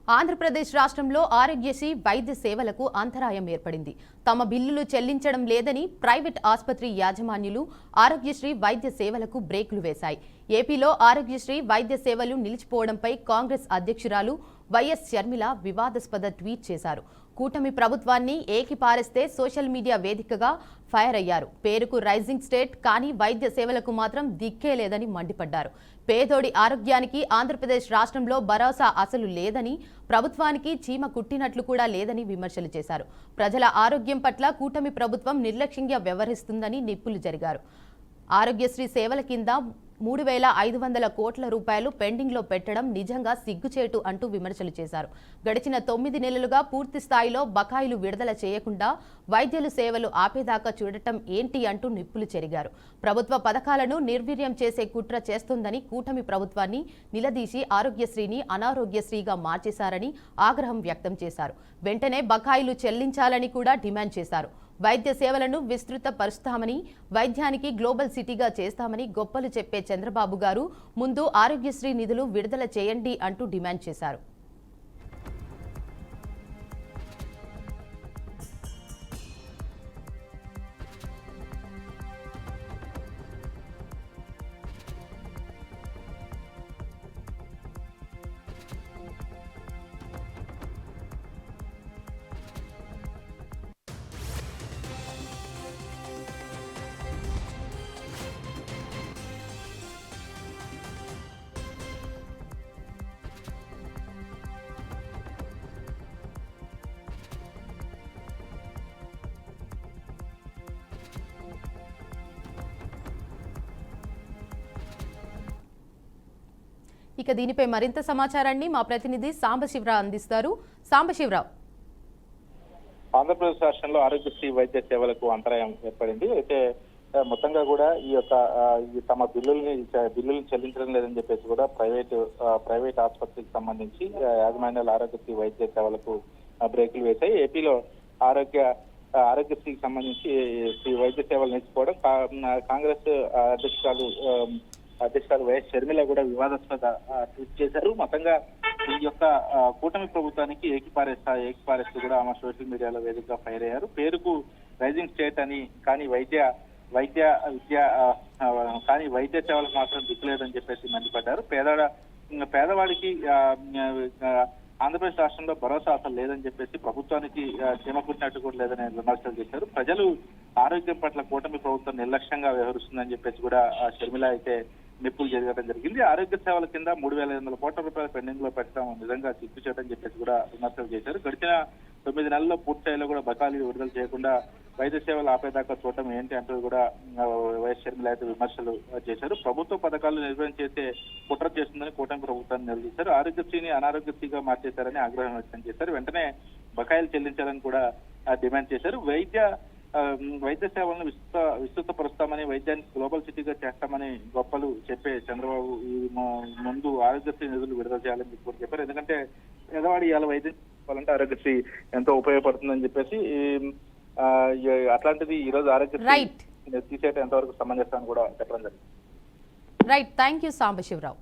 ఆంధ్రప్రదేశ్ రాష్ట్రంలో ఆరోగ్యశ్రీ వైద్య సేవలకు అంతరాయం ఏర్పడింది. తమ బిల్లులు చెల్లించడం లేదని ప్రైవేట్ ఆసుపత్రి యాజమాన్యులు ఆరోగ్యశ్రీ వైద్య సేవలకు బ్రేకులు వేశాయి. ఏపీలో ఆరోగ్యశ్రీ వైద్య సేవలు నిలిచిపోవడంపై కాంగ్రెస్ అధ్యక్షురాలు వైఎస్ షర్మిల వివాదాస్పద ట్వీట్ చేశారు. కూటమి ప్రభుత్వాన్ని ఏకిపారేస్తే సోషల్ మీడియా వేదికగా ఫైర్ అయ్యారు. పేరుకు రైజింగ్ స్టేట్ కానీ వైద్య సేవలకు మాత్రం దిక్కే లేదని మండిపడ్డారు. పేదోడి ఆరోగ్యానికి ఆంధ్రప్రదేశ్ రాష్ట్రంలో భరోసా అసలు లేదని, ప్రభుత్వానికి చీమ కుట్టినట్లు కూడా లేదని విమర్శలు చేశారు. ప్రజల ఆరోగ్యం పట్ల కూటమి ప్రభుత్వం నిర్లక్ష్యంగా వ్యవహరిస్తుందని నిప్పులు జరిగారు. ఆరోగ్యశ్రీ సేవల కింద 3,500 కోట్ల రూపాయలు పెండింగ్లో పెట్టడం నిజంగా సిగ్గుచేటు అంటూ విమర్శలు చేశారు. గడిచిన 9 నెలలుగా పూర్తి స్థాయిలో బకాయిలు విడుదల చేయకుండా వైద్యుల సేవలు ఆపేదాకా చూడటం ఏంటి అంటూ నిప్పులు చెరిగారు. ప్రభుత్వ పథకాలను నిర్వీర్యం చేసే కుట్ర చేస్తోందని కూటమి ప్రభుత్వాన్ని నిలదీసి ఆరోగ్యశ్రీని అనారోగ్యశ్రీగా మార్చేశారని ఆగ్రహం వ్యక్తం చేశారు. వెంటనే బకాయిలు చెల్లించాలని కూడా డిమాండ్ చేశారు. వైద్య సేవలను విస్తృత పరుస్తామని, వైద్యానికి గ్లోబల్ సిటీగా చేస్తామని గొప్పలు చెప్పే చంద్రబాబు గారు ముందు ఆరోగ్యశ్రీ నిధులు విడుదల చేయండి అంటూ డిమాండ్ చేశారు. ఇక దీనిపై మరింత సమాచారాన్ని మా ప్రతినిధి సాంబశివరావు అందిస్తారు. సాంబశివరావు, ఆంధ్రప్రదేశ్ రాష్ట్రంలో ఆరోగ్యశ్రీ వైద్య సేవలకు అంతరాయం ఏర్పడింది. అయితే మొత్తంగా కూడా ఈ యొక్క తమ బిల్లుల్ని చెల్లించడం లేదని చెప్పేసి కూడా ప్రైవేట్ ఆసుపత్రికి సంబంధించి యాజమాన్యాల ఆరోగ్యశ్రీ వైద్య సేవలకు బ్రేకులు వేశాయి. ఏపీలో ఆరోగ్యశ్రీకి సంబంధించి వైద్య సేవలు నిలిచిపోవడం కాంగ్రెస్ అధ్యక్షురాలు వైఎస్ షర్మిల కూడా వివాదాస్పద ట్వీట్ చేశారు. మొత్తంగా ఈ యొక్క కూటమి ప్రభుత్వానికి ఏకిపారేస్తూ కూడా ఆమె సోషల్ మీడియాలో వేదికగా ఫైర్ అయ్యారు. పేరుకు రైజింగ్ స్టేట్ అని కానీ వైద్య సేవలకు మాత్రం దిక్కులేదని చెప్పేసి మండిపడ్డారు. పేదవాడికి ఆంధ్రప్రదేశ్ రాష్ట్రంలో భరోసా అసలు లేదని చెప్పేసి ప్రభుత్వానికి చీమ కుట్టినట్టు కూడా లేదని విమర్శలు చేశారు. ప్రజలు ఆరోగ్యం పట్ల కూటమి ప్రభుత్వం నిర్లక్ష్యంగా వ్యవహరిస్తుందని చెప్పేసి కూడా షర్మిల అయితే నిప్పులు జరగడం జరిగింది. ఆరోగ్య సేవల కింద 3,500 కోట్ల రూపాయల పెండింగ్ లో పెట్టడం నిజంగా సిగ్గు చేయడం చెప్పేసి కూడా విమర్శలు చేశారు. గడిచిన 9 నెలల్లో పూర్తి స్థాయిలో కూడా బకాయిలు విడుదల చేయకుండా వైద్య సేవలు ఆపేదాకా చూడటం ఏంటి అంటూ కూడా వైఎస్ షర్మిల అయితే విమర్శలు చేశారు. ప్రభుత్వ పథకాలు నిర్వహణ చేసే కుట్ర చేస్తుందని కూటమి ప్రభుత్వాన్ని నిలదీశారు. ఆరోగ్యశ్రీని అనారోగ్యశ్రీగా మార్చేశారని ఆగ్రహం వ్యక్తం చేశారు. వెంటనే బకాయిలు చెల్లించాలని కూడా డిమాండ్ చేశారు. వైద్య సేవలను విస్తృతపరుస్తామని, వైద్యానికి గ్లోబల్ సిటీగా చేస్తామని గొప్పలు చెప్పే చంద్రబాబు ముందు ఆరోగ్యశ్రీ నిధులు విడుదల చేయాలని కూడా చెప్పారు. ఎందుకంటే పేదవాడి ఇవాళ వైద్యం చెప్పాలంటే ఆరోగ్యశ్రీ ఎంతో ఉపయోగపడుతుందని చెప్పేసి అట్లాంటిది ఈ రోజు ఆరోగ్యశ్రీ తీసేయడం ఎంతవరకు సమంజసం కూడా చెప్పడం జరిగింది. Right, thank you Sambasivarao.